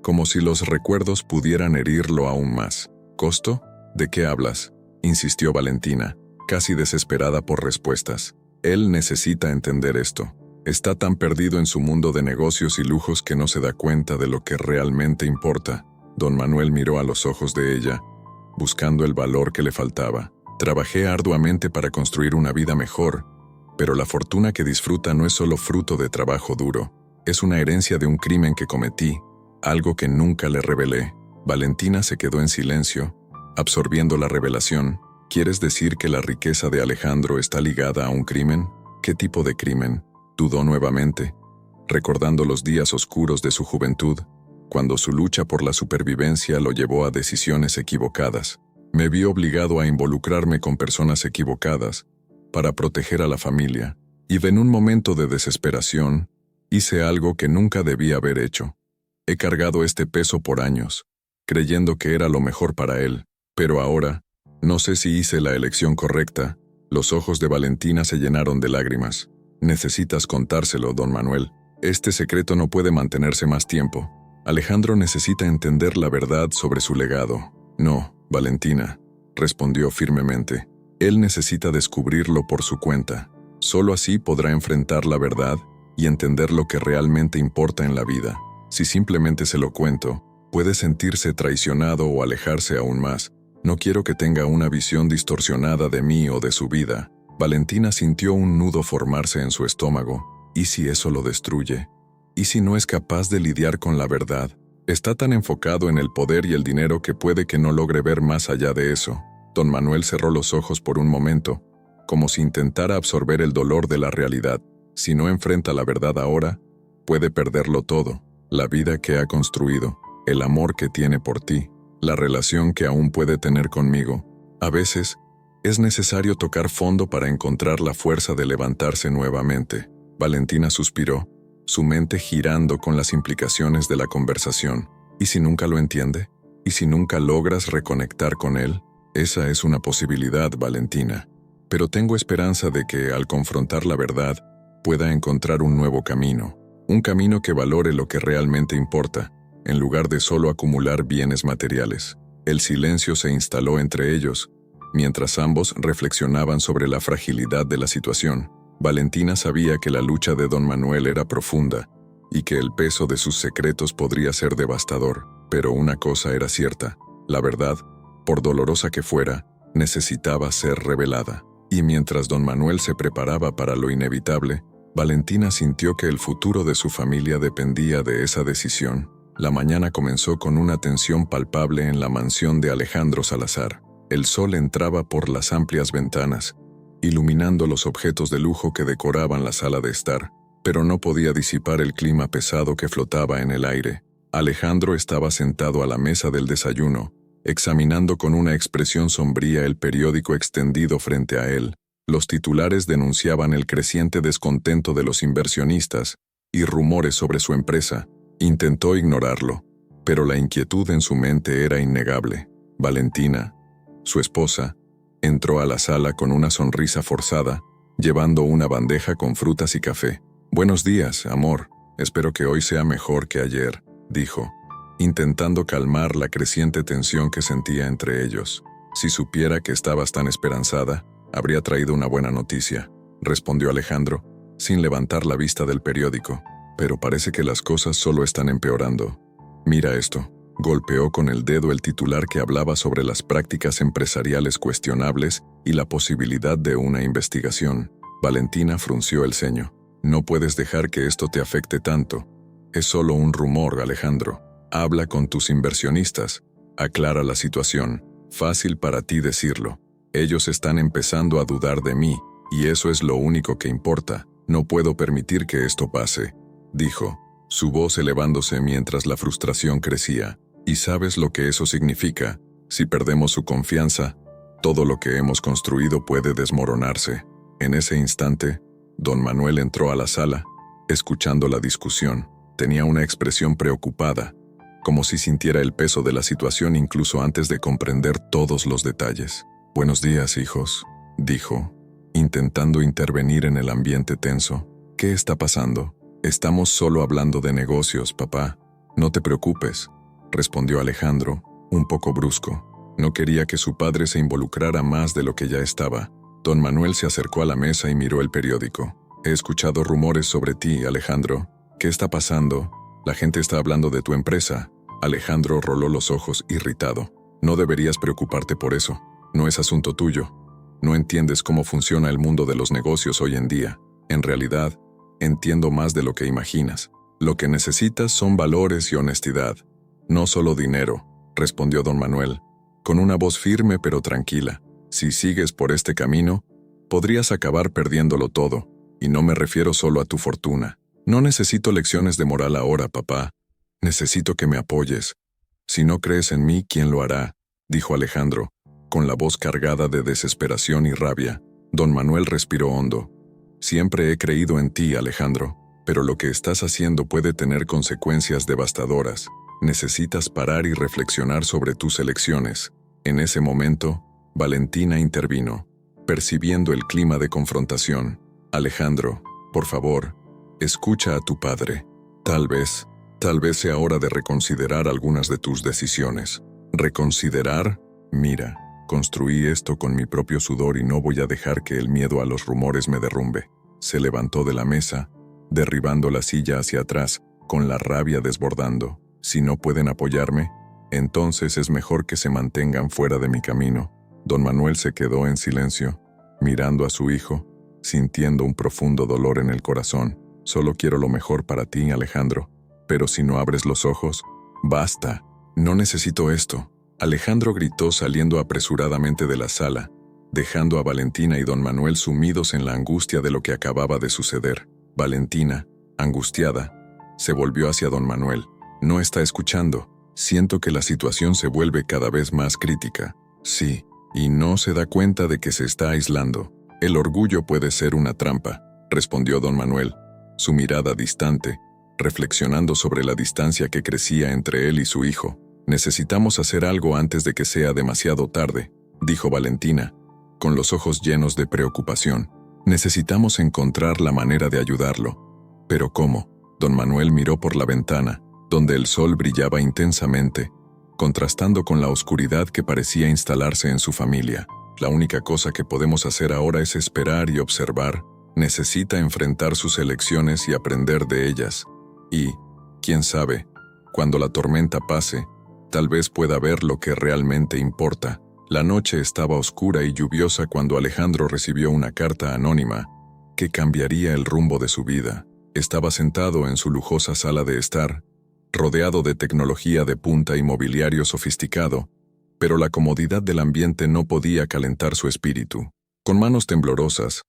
como si los recuerdos pudieran herirlo aún más. ¿Costo? ¿De qué hablas?, insistió Valentina, casi desesperada por respuestas. Él necesita entender esto. Está tan perdido en su mundo de negocios y lujos que no se da cuenta de lo que realmente importa. Don Manuel miró a los ojos de ella, buscando el valor que le faltaba. Trabajé arduamente para construir una vida mejor, pero la fortuna que disfruta no es solo fruto de trabajo duro. Es una herencia de un crimen que cometí, algo que nunca le revelé. Valentina se quedó en silencio, absorbiendo la revelación. ¿Quieres decir que la riqueza de Alejandro está ligada a un crimen? ¿Qué tipo de crimen?, dudó nuevamente, recordando los días oscuros de su juventud, cuando su lucha por la supervivencia lo llevó a decisiones equivocadas. Me vi obligado a involucrarme con personas equivocadas para proteger a la familia, y en un momento de desesperación, hice algo que nunca debía haber hecho. He cargado este peso por años, creyendo que era lo mejor para él, pero ahora, no sé si hice la elección correcta. Los ojos de Valentina se llenaron de lágrimas. Necesitas contárselo, don Manuel. Este secreto no puede mantenerse más tiempo. Alejandro necesita entender la verdad sobre su legado. No, Valentina, respondió firmemente. Él necesita descubrirlo por su cuenta. Solo así podrá enfrentar la verdad y entender lo que realmente importa en la vida. Si simplemente se lo cuento, puede sentirse traicionado o alejarse aún más. No quiero que tenga una visión distorsionada de mí o de su vida. Valentina sintió un nudo formarse en su estómago. ¿Y si eso lo destruye? ¿Y si no es capaz de lidiar con la verdad? Está tan enfocado en el poder y el dinero que puede que no logre ver más allá de eso. Don Manuel cerró los ojos por un momento, como si intentara absorber el dolor de la realidad. Si no enfrenta la verdad ahora, puede perderlo todo. La vida que ha construido, el amor que tiene por ti, la relación que aún puede tener conmigo. A veces, es necesario tocar fondo para encontrar la fuerza de levantarse nuevamente. Valentina suspiró, su mente girando con las implicaciones de la conversación. ¿Y si nunca lo entiende? ¿Y si nunca logras reconectar con él? Esa es una posibilidad, Valentina. Pero tengo esperanza de que, al confrontar la verdad, pueda encontrar un nuevo camino. Un camino que valore lo que realmente importa, en lugar de solo acumular bienes materiales. El silencio se instaló entre ellos, mientras ambos reflexionaban sobre la fragilidad de la situación. Valentina sabía que la lucha de don Manuel era profunda y que el peso de sus secretos podría ser devastador, pero una cosa era cierta: la verdad, por dolorosa que fuera, necesitaba ser revelada. Y mientras don Manuel se preparaba para lo inevitable, Valentina sintió que el futuro de su familia dependía de esa decisión. La mañana comenzó con una tensión palpable en la mansión de Alejandro Salazar. El sol entraba por las amplias ventanas, iluminando los objetos de lujo que decoraban la sala de estar, pero no podía disipar el clima pesado que flotaba en el aire. Alejandro estaba sentado a la mesa del desayuno, examinando con una expresión sombría el periódico extendido frente a él. Los titulares denunciaban el creciente descontento de los inversionistas y rumores sobre su empresa. Intentó ignorarlo, pero la inquietud en su mente era innegable. Valentina, su esposa, entró a la sala con una sonrisa forzada, llevando una bandeja con frutas y café. «Buenos días, amor. Espero que hoy sea mejor que ayer», dijo, intentando calmar la creciente tensión que sentía entre ellos. «Si supiera que estabas tan esperanzada, habría traído una buena noticia», respondió Alejandro, sin levantar la vista del periódico. «Pero parece que las cosas solo están empeorando. Mira esto». Golpeó con el dedo el titular que hablaba sobre las prácticas empresariales cuestionables y la posibilidad de una investigación. Valentina frunció el ceño. «No puedes dejar que esto te afecte tanto. Es solo un rumor, Alejandro. Habla con tus inversionistas. Aclara la situación. Fácil para ti decirlo. Ellos están empezando a dudar de mí, y eso es lo único que importa. No puedo permitir que esto pase», dijo, su voz elevándose mientras la frustración crecía. «¿Y sabes lo que eso significa? Si perdemos su confianza, todo lo que hemos construido puede desmoronarse». En ese instante, don Manuel entró a la sala, escuchando la discusión. Tenía una expresión preocupada, como si sintiera el peso de la situación incluso antes de comprender todos los detalles. «Buenos días, hijos», dijo, intentando intervenir en el ambiente tenso. «¿Qué está pasando? Estamos solo hablando de negocios, papá. No te preocupes, respondió Alejandro, un poco brusco. No quería que su padre se involucrara más de lo que ya estaba. Don Manuel se acercó a la mesa y miró el periódico. He escuchado rumores sobre ti, Alejandro. ¿Qué está pasando? La gente está hablando de tu empresa. Alejandro roló los ojos irritado. No deberías preocuparte por eso. No es asunto tuyo. No entiendes cómo funciona el mundo de los negocios hoy en día. En realidad, entiendo más de lo que imaginas. Lo que necesitas son valores y honestidad. No solo dinero, respondió don Manuel, con una voz firme pero tranquila. Si sigues por este camino, podrías acabar perdiéndolo todo, y no me refiero solo a tu fortuna. No necesito lecciones de moral ahora, papá. Necesito que me apoyes. Si no crees en mí, ¿quién lo hará?, dijo Alejandro, con la voz cargada de desesperación y rabia. Don Manuel respiró hondo. Siempre he creído en ti, Alejandro, pero lo que estás haciendo puede tener consecuencias devastadoras. Necesitas parar y reflexionar sobre tus elecciones. En ese momento, Valentina intervino, percibiendo el clima de confrontación. Alejandro, por favor, escucha a tu padre. Tal vez sea hora de reconsiderar algunas de tus decisiones. ¿Reconsiderar? Mira, construí esto con mi propio sudor y no voy a dejar que el miedo a los rumores me derrumbe. Se levantó de la mesa, derribando la silla hacia atrás, con la rabia desbordando. Si no pueden apoyarme, entonces es mejor que se mantengan fuera de mi camino. Don Manuel se quedó en silencio, mirando a su hijo, sintiendo un profundo dolor en el corazón. Solo quiero lo mejor para ti, Alejandro. Pero si no abres los ojos, basta. No necesito esto. Alejandro gritó saliendo apresuradamente de la sala, dejando a Valentina y don Manuel sumidos en la angustia de lo que acababa de suceder. Valentina, angustiada, se volvió hacia don Manuel. No está escuchando. Siento que la situación se vuelve cada vez más crítica. Sí, y no se da cuenta de que se está aislando. El orgullo puede ser una trampa, respondió don Manuel, su mirada distante, reflexionando sobre la distancia que crecía entre él y su hijo. Necesitamos hacer algo antes de que sea demasiado tarde, dijo Valentina, con los ojos llenos de preocupación. Necesitamos encontrar la manera de ayudarlo. ¿Pero cómo? Don Manuel miró por la ventana, donde el sol brillaba intensamente, contrastando con la oscuridad que parecía instalarse en su familia. La única cosa que podemos hacer ahora es esperar y observar. Necesita enfrentar sus elecciones y aprender de ellas. Y, quién sabe, cuando la tormenta pase, tal vez pueda ver lo que realmente importa. La noche estaba oscura y lluviosa cuando Alejandro recibió una carta anónima que cambiaría el rumbo de su vida. Estaba sentado en su lujosa sala de estar, rodeado de tecnología de punta y mobiliario sofisticado, pero la comodidad del ambiente no podía calentar su espíritu. Con manos temblorosas,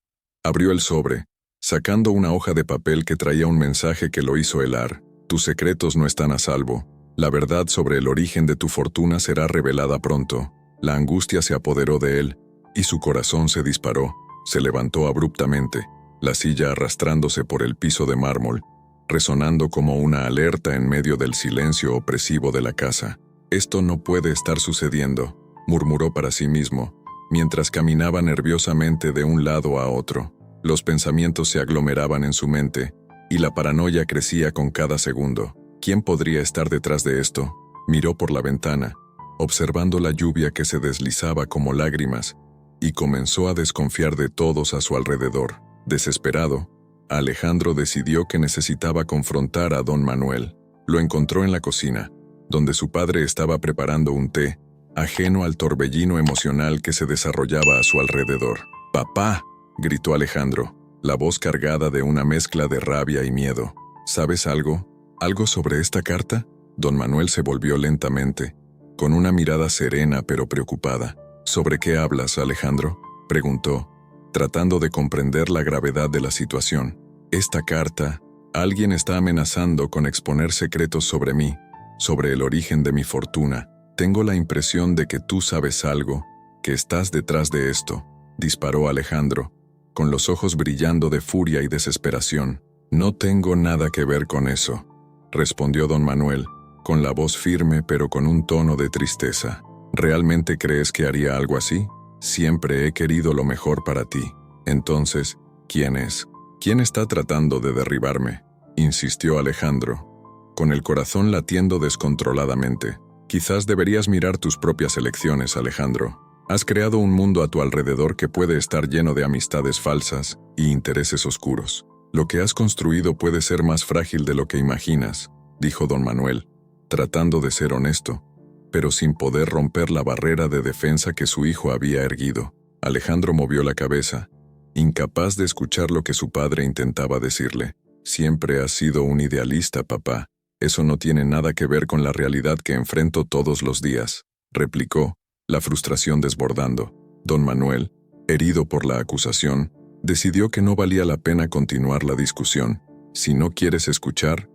abrió el sobre, sacando una hoja de papel que traía un mensaje que lo hizo helar. Tus secretos no están a salvo. La verdad sobre el origen de tu fortuna será revelada pronto. La angustia se apoderó de él, y su corazón se disparó. Se levantó abruptamente, la silla arrastrándose por el piso de mármol, resonando como una alerta en medio del silencio opresivo de la casa. Esto no puede estar sucediendo, murmuró para sí mismo, mientras caminaba nerviosamente de un lado a otro. Los pensamientos se aglomeraban en su mente, y la paranoia crecía con cada segundo. ¿Quién podría estar detrás de esto? Miró por la ventana, observando la lluvia que se deslizaba como lágrimas, y comenzó a desconfiar de todos a su alrededor. Desesperado, Alejandro decidió que necesitaba confrontar a don Manuel. Lo encontró en la cocina, donde su padre estaba preparando un té, ajeno al torbellino emocional que se desarrollaba a su alrededor. «¡Papá!», gritó Alejandro, la voz cargada de una mezcla de rabia y miedo. «¿Sabes algo? ¿Algo sobre esta carta?». Don Manuel se volvió lentamente, con una mirada serena pero preocupada. «¿Sobre qué hablas, Alejandro?», preguntó, tratando de comprender la gravedad de la situación. «Esta carta, alguien está amenazando con exponer secretos sobre mí, sobre el origen de mi fortuna. Tengo la impresión de que tú sabes algo, que estás detrás de esto», disparó Alejandro, con los ojos brillando de furia y desesperación. «No tengo nada que ver con eso», respondió don Manuel, con la voz firme pero con un tono de tristeza. «¿Realmente crees que haría algo así? Siempre he querido lo mejor para ti. Entonces, ¿quién es? ¿Quién está tratando de derribarme?». insistió Alejandro, con el corazón latiendo descontroladamente. Quizás deberías mirar tus propias elecciones, Alejandro. Has creado un mundo a tu alrededor que puede estar lleno de amistades falsas y intereses oscuros. Lo que has construido puede ser más frágil de lo que imaginas, dijo don Manuel, tratando de ser honesto, pero sin poder romper la barrera de defensa que su hijo había erguido. Alejandro movió la cabeza, incapaz de escuchar lo que su padre intentaba decirle. Siempre has sido un idealista, papá. Eso no tiene nada que ver con la realidad que enfrento todos los días, replicó, la frustración desbordando. Don Manuel, herido por la acusación, decidió que no valía la pena continuar la discusión. Si no quieres escuchar,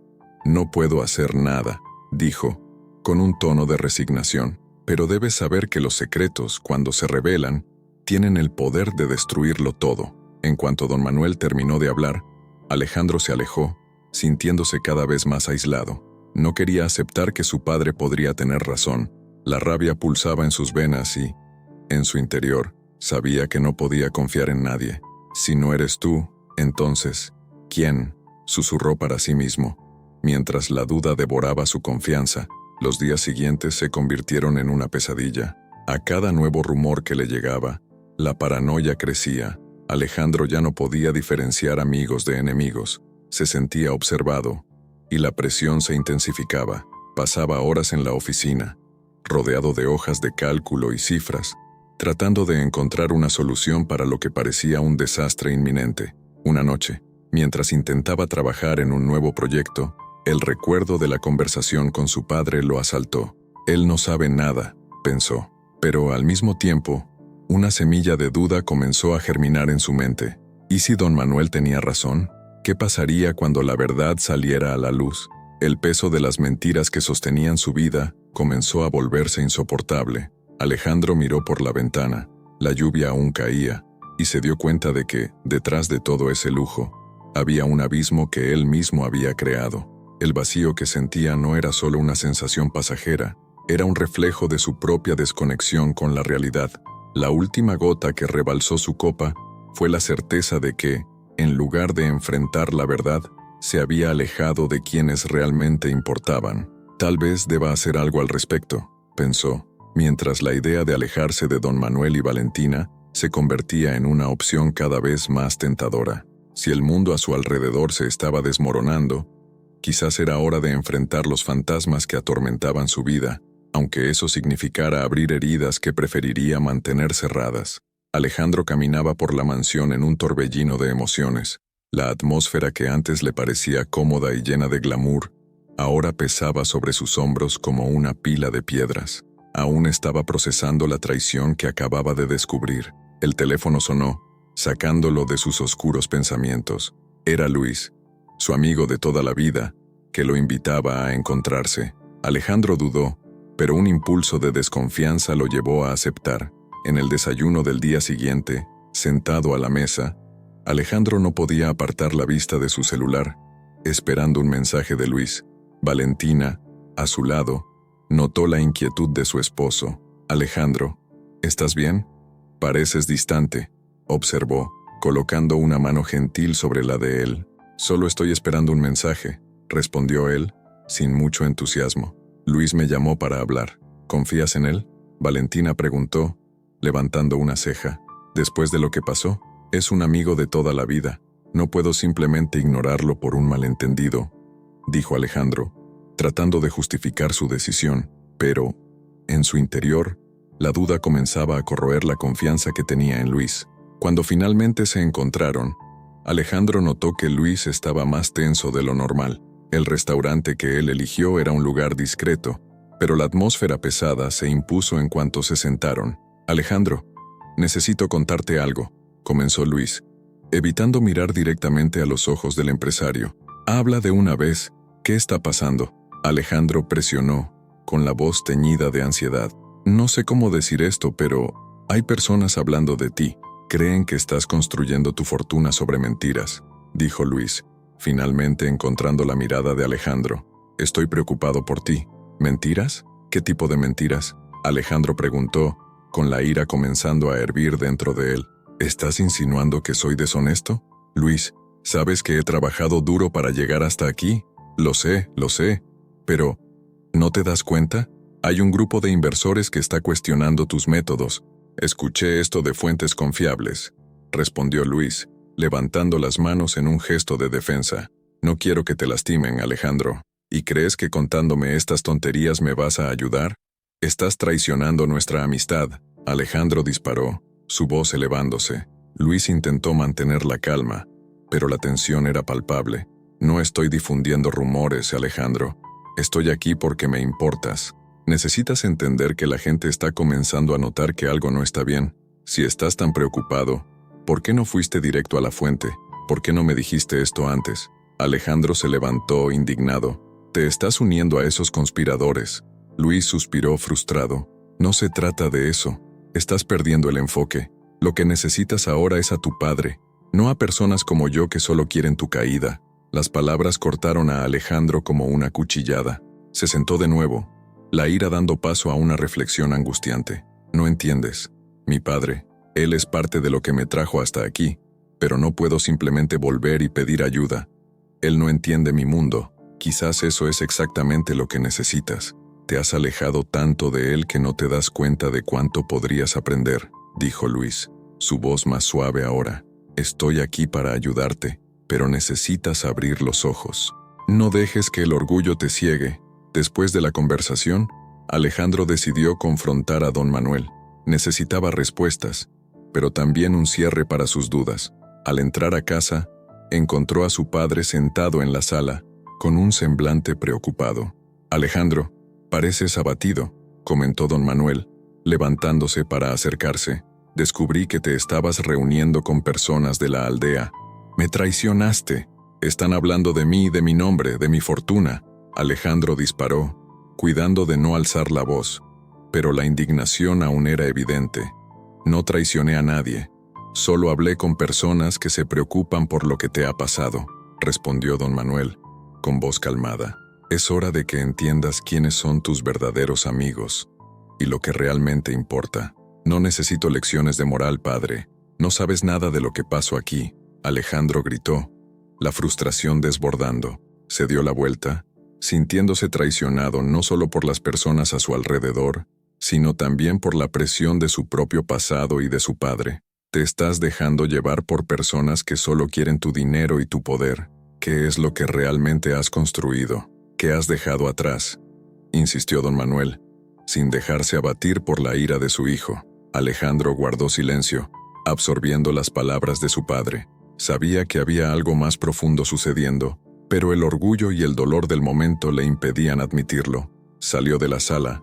no puedo hacer nada, dijo, con un tono de resignación. Pero debes saber que los secretos, cuando se revelan, tienen el poder de destruirlo todo. En cuanto don Manuel terminó de hablar, Alejandro se alejó, sintiéndose cada vez más aislado. No quería aceptar que su padre podría tener razón. La rabia pulsaba en sus venas y, en su interior, sabía que no podía confiar en nadie. Si no eres tú, entonces, ¿quién?, susurró para sí mismo. Mientras la duda devoraba su confianza, los días siguientes se convirtieron en una pesadilla. A cada nuevo rumor que le llegaba, la paranoia crecía. Alejandro ya no podía diferenciar amigos de enemigos. Se sentía observado, y la presión se intensificaba. Pasaba horas en la oficina, rodeado de hojas de cálculo y cifras, tratando de encontrar una solución para lo que parecía un desastre inminente. Una noche, mientras intentaba trabajar en un nuevo proyecto, el recuerdo de la conversación con su padre lo asaltó. Él no sabe nada, pensó, pero al mismo tiempo, una semilla de duda comenzó a germinar en su mente. ¿Y si don Manuel tenía razón? ¿Qué pasaría cuando la verdad saliera a la luz? El peso de las mentiras que sostenían su vida comenzó a volverse insoportable. Alejandro miró por la ventana. La lluvia aún caía, y se dio cuenta de que, detrás de todo ese lujo, había un abismo que él mismo había creado. El vacío que sentía no era solo una sensación pasajera, era un reflejo de su propia desconexión con la realidad. La última gota que rebalsó su copa fue la certeza de que, en lugar de enfrentar la verdad, se había alejado de quienes realmente importaban. Tal vez deba hacer algo al respecto, pensó, mientras la idea de alejarse de don Manuel y Valentina se convertía en una opción cada vez más tentadora. Si el mundo a su alrededor se estaba desmoronando, quizás era hora de enfrentar los fantasmas que atormentaban su vida, aunque eso significara abrir heridas que preferiría mantener cerradas. Alejandro caminaba por la mansión en un torbellino de emociones. La atmósfera que antes le parecía cómoda y llena de glamour, ahora pesaba sobre sus hombros como una pila de piedras. Aún estaba procesando la traición que acababa de descubrir. El teléfono sonó, sacándolo de sus oscuros pensamientos. Era Luis, su amigo de toda la vida, que lo invitaba a encontrarse. Alejandro dudó, pero un impulso de desconfianza lo llevó a aceptar. En el desayuno del día siguiente, sentado a la mesa, Alejandro no podía apartar la vista de su celular, esperando un mensaje de Luis. Valentina, a su lado, notó la inquietud de su esposo. «Alejandro, ¿estás bien? Pareces distante», observó, colocando una mano gentil sobre la de él. «Solo estoy esperando un mensaje», respondió él, sin mucho entusiasmo. «Luis me llamó para hablar. ¿Confías en él?», Valentina preguntó, levantando una ceja. «Después de lo que pasó, es un amigo de toda la vida. No puedo simplemente ignorarlo por un malentendido», dijo Alejandro, tratando de justificar su decisión, pero, en su interior, la duda comenzaba a corroer la confianza que tenía en Luis. Cuando finalmente se encontraron, Alejandro notó que Luis estaba más tenso de lo normal. El restaurante que él eligió era un lugar discreto, pero la atmósfera pesada se impuso en cuanto se sentaron. «Alejandro, necesito contarte algo», comenzó Luis, evitando mirar directamente a los ojos del empresario. «Habla de una vez. ¿Qué está pasando?», Alejandro presionó, con la voz teñida de ansiedad. «No sé cómo decir esto, pero hay personas hablando de ti. Creen que estás construyendo tu fortuna sobre mentiras», dijo Luis, finalmente encontrando la mirada de Alejandro. «Estoy preocupado por ti». «¿Mentiras? ¿Qué tipo de mentiras?», Alejandro preguntó, con la ira comenzando a hervir dentro de él. «¿Estás insinuando que soy deshonesto?». Luis, ¿Sabes que he trabajado duro para llegar hasta aquí? Lo sé, pero ¿no te das cuenta? Hay un grupo de inversores que está cuestionando tus métodos. Escuché esto de fuentes confiables, respondió Luis, levantando las manos en un gesto de defensa. No quiero que te lastimen, Alejandro. ¿Y crees que contándome estas tonterías me vas a ayudar? Estás traicionando nuestra amistad. Alejandro disparó, su voz elevándose. Luis intentó mantener la calma, pero la tensión era palpable. No estoy difundiendo rumores, Alejandro. Estoy aquí porque me importas. Necesitas entender que la gente está comenzando a notar que algo no está bien. Si estás tan preocupado, ¿por qué no fuiste directo a la fuente? ¿Por qué no me dijiste esto antes? Alejandro se levantó, indignado. Te estás uniendo a esos conspiradores. Luis suspiró frustrado. No se trata de eso. Estás perdiendo el enfoque. Lo que necesitas ahora es a tu padre, no a personas como yo que solo quieren tu caída. Las palabras cortaron a Alejandro como una cuchillada. Se sentó de nuevo, la ira dando paso a una reflexión angustiante. No entiendes. Mi padre, él es parte de lo que me trajo hasta aquí, pero no puedo simplemente volver y pedir ayuda. Él no entiende mi mundo. Quizás eso es exactamente lo que necesitas. Te has alejado tanto de él que no te das cuenta de cuánto podrías aprender, dijo Luis, su voz más suave ahora. Estoy aquí para ayudarte, pero necesitas abrir los ojos. No dejes que el orgullo te ciegue. Después de la conversación, Alejandro decidió confrontar a don Manuel. Necesitaba respuestas, pero también un cierre para sus dudas. Al entrar a casa, encontró a su padre sentado en la sala, con un semblante preocupado. Alejandro, pareces abatido, comentó don Manuel, levantándose para acercarse. Descubrí que te estabas reuniendo con personas de la aldea. Me traicionaste. Están hablando de mí, de mi nombre, de mi fortuna. Alejandro disparó, cuidando de no alzar la voz, pero la indignación aún era evidente. No traicioné a nadie. Solo hablé con personas que se preocupan por lo que te ha pasado, respondió don Manuel, con voz calmada. Es hora de que entiendas quiénes son tus verdaderos amigos y lo que realmente importa. No necesito lecciones de moral, padre. No sabes nada de lo que pasó aquí. Alejandro gritó, la frustración desbordando. Se dio la vuelta, sintiéndose traicionado no solo por las personas a su alrededor, sino también por la presión de su propio pasado y de su padre. Te estás dejando llevar por personas que solo quieren tu dinero y tu poder. ¿Qué es lo que realmente has construido? ¿Qué has dejado atrás? Insistió don Manuel, sin dejarse abatir por la ira de su hijo. Alejandro guardó silencio, absorbiendo las palabras de su padre. Sabía que había algo más profundo sucediendo, pero el orgullo y el dolor del momento le impedían admitirlo. Salió de la sala,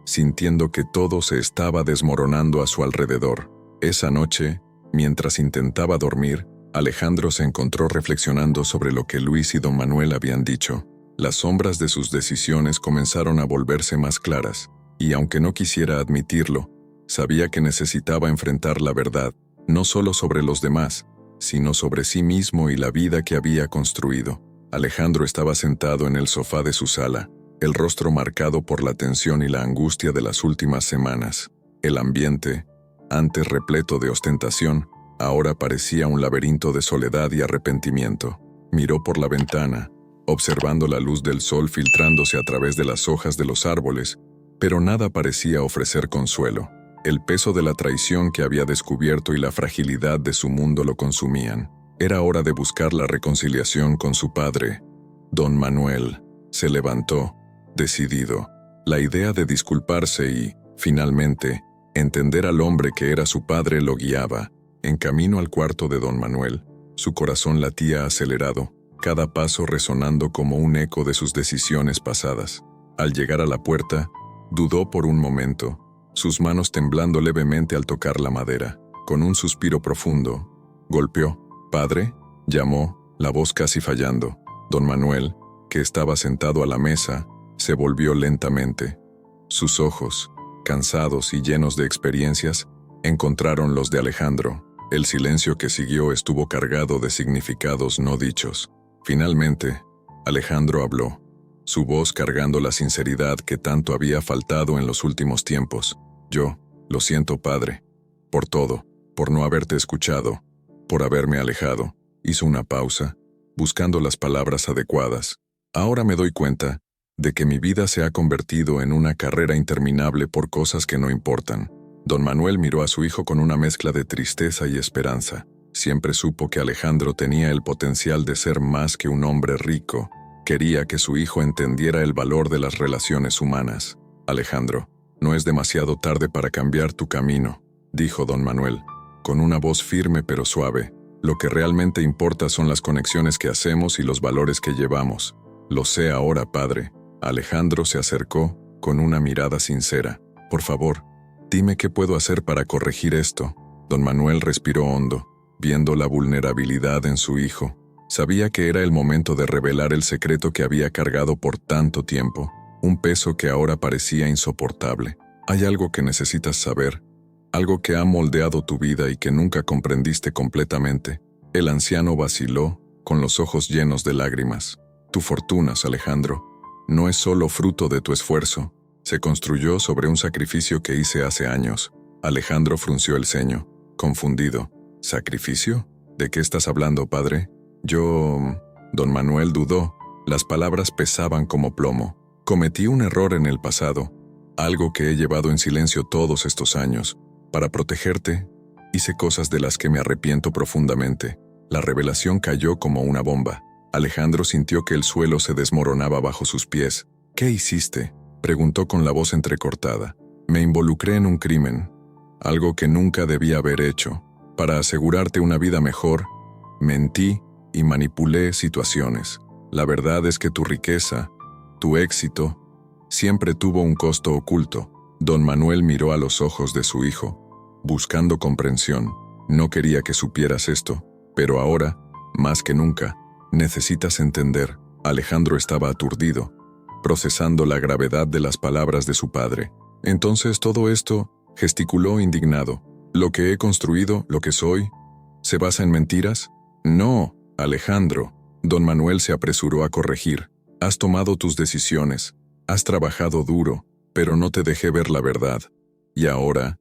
sintiendo que todo se estaba desmoronando a su alrededor. Esa noche, mientras intentaba dormir, Alejandro se encontró reflexionando sobre lo que Luis y don Manuel habían dicho. Las sombras de sus decisiones comenzaron a volverse más claras, y aunque no quisiera admitirlo, sabía que necesitaba enfrentar la verdad, no solo sobre los demás, sino sobre sí mismo y la vida que había construido. Alejandro estaba sentado en el sofá de su sala, el rostro marcado por la tensión y la angustia de las últimas semanas. El ambiente, antes repleto de ostentación, ahora parecía un laberinto de soledad y arrepentimiento. Miró por la ventana, observando la luz del sol filtrándose a través de las hojas de los árboles, pero nada parecía ofrecer consuelo. El peso de la traición que había descubierto y la fragilidad de su mundo lo consumían. Era hora de buscar la reconciliación con su padre. Don Manuel se levantó, decidido. La idea de disculparse y, finalmente, entender al hombre que era su padre lo guiaba. En camino al cuarto de don Manuel, su corazón latía acelerado, cada paso resonando como un eco de sus decisiones pasadas. Al llegar a la puerta, dudó por un momento, sus manos temblando levemente al tocar la madera. Con un suspiro profundo, golpeó. «¿Padre?», llamó, la voz casi fallando. Don Manuel, que estaba sentado a la mesa, se volvió lentamente. Sus ojos, cansados y llenos de experiencias, encontraron los de Alejandro. El silencio que siguió estuvo cargado de significados no dichos. Finalmente, Alejandro habló, su voz cargando la sinceridad que tanto había faltado en los últimos tiempos. «Yo, lo siento, padre, por todo, por no haberte escuchado, por haberme alejado, Hizo una pausa, buscando las palabras adecuadas. Ahora me doy cuenta de que mi vida se ha convertido en una carrera interminable por cosas que no importan. Don Manuel miró a su hijo con una mezcla de tristeza y esperanza. Siempre supo que Alejandro tenía el potencial de ser más que un hombre rico. Quería que su hijo entendiera el valor de las relaciones humanas. Alejandro, no es demasiado tarde para cambiar tu camino, dijo don Manuel, con una voz firme pero suave. Lo que realmente importa son las conexiones que hacemos y los valores que llevamos. Lo sé ahora, padre. Alejandro se acercó con una mirada sincera. Por favor, dime qué puedo hacer para corregir esto. Don Manuel respiró hondo, viendo la vulnerabilidad en su hijo. Sabía que era el momento de revelar el secreto que había cargado por tanto tiempo, un peso que ahora parecía insoportable. Hay algo que necesitas saber, algo que ha moldeado tu vida y que nunca comprendiste completamente. El anciano vaciló, con los ojos llenos de lágrimas. Tu fortuna, Alejandro, no es solo fruto de tu esfuerzo. Se construyó sobre un sacrificio que hice hace años. Alejandro frunció el ceño, confundido. ¿Sacrificio? ¿De qué estás hablando, padre? Don Manuel dudó. Las palabras pesaban como plomo. Cometí un error en el pasado, algo que he llevado en silencio todos estos años. Para protegerte, hice cosas de las que me arrepiento profundamente. La revelación cayó como una bomba. Alejandro sintió que el suelo se desmoronaba bajo sus pies. ¿Qué hiciste?, preguntó con la voz entrecortada. Me involucré en un crimen, algo que nunca debía haber hecho. Para asegurarte una vida mejor, mentí y manipulé situaciones. La verdad es que tu riqueza, tu éxito, siempre tuvo un costo oculto. Don Manuel miró a los ojos de su hijo, buscando comprensión. No quería que supieras esto, pero ahora, más que nunca, necesitas entender. Alejandro estaba aturdido, procesando la gravedad de las palabras de su padre. Entonces todo esto, gesticuló indignado. ¿Lo que he construido, lo que soy, se basa en mentiras? No, Alejandro. Don Manuel se apresuró a corregir. Has tomado tus decisiones, has trabajado duro, pero no te dejé ver la verdad. Y ahora,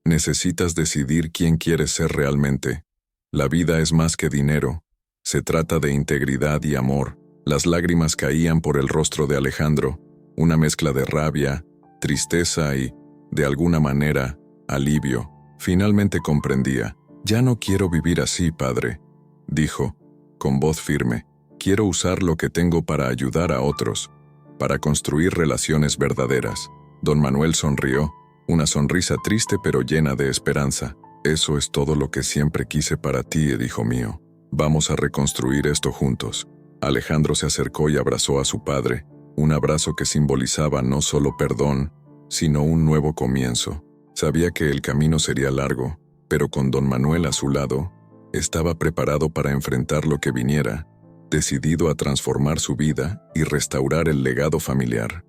necesitas decidir quién quieres ser realmente. La vida es más que dinero. Se trata de integridad y amor. Las lágrimas caían por el rostro de Alejandro, una mezcla de rabia, tristeza y, de alguna manera, alivio. Finalmente comprendía. Ya no quiero vivir así, padre, dijo, con voz firme. Quiero usar lo que tengo para ayudar a otros, para construir relaciones verdaderas. Don Manuel sonrió, una sonrisa triste pero llena de esperanza. Eso es todo lo que siempre quise para ti, hijo mío. Vamos a reconstruir esto juntos. Alejandro se acercó y abrazó a su padre, un abrazo que simbolizaba no solo perdón, sino un nuevo comienzo. Sabía que el camino sería largo, pero con don Manuel a su lado, estaba preparado para enfrentar lo que viniera, decidido a transformar su vida y restaurar el legado familiar.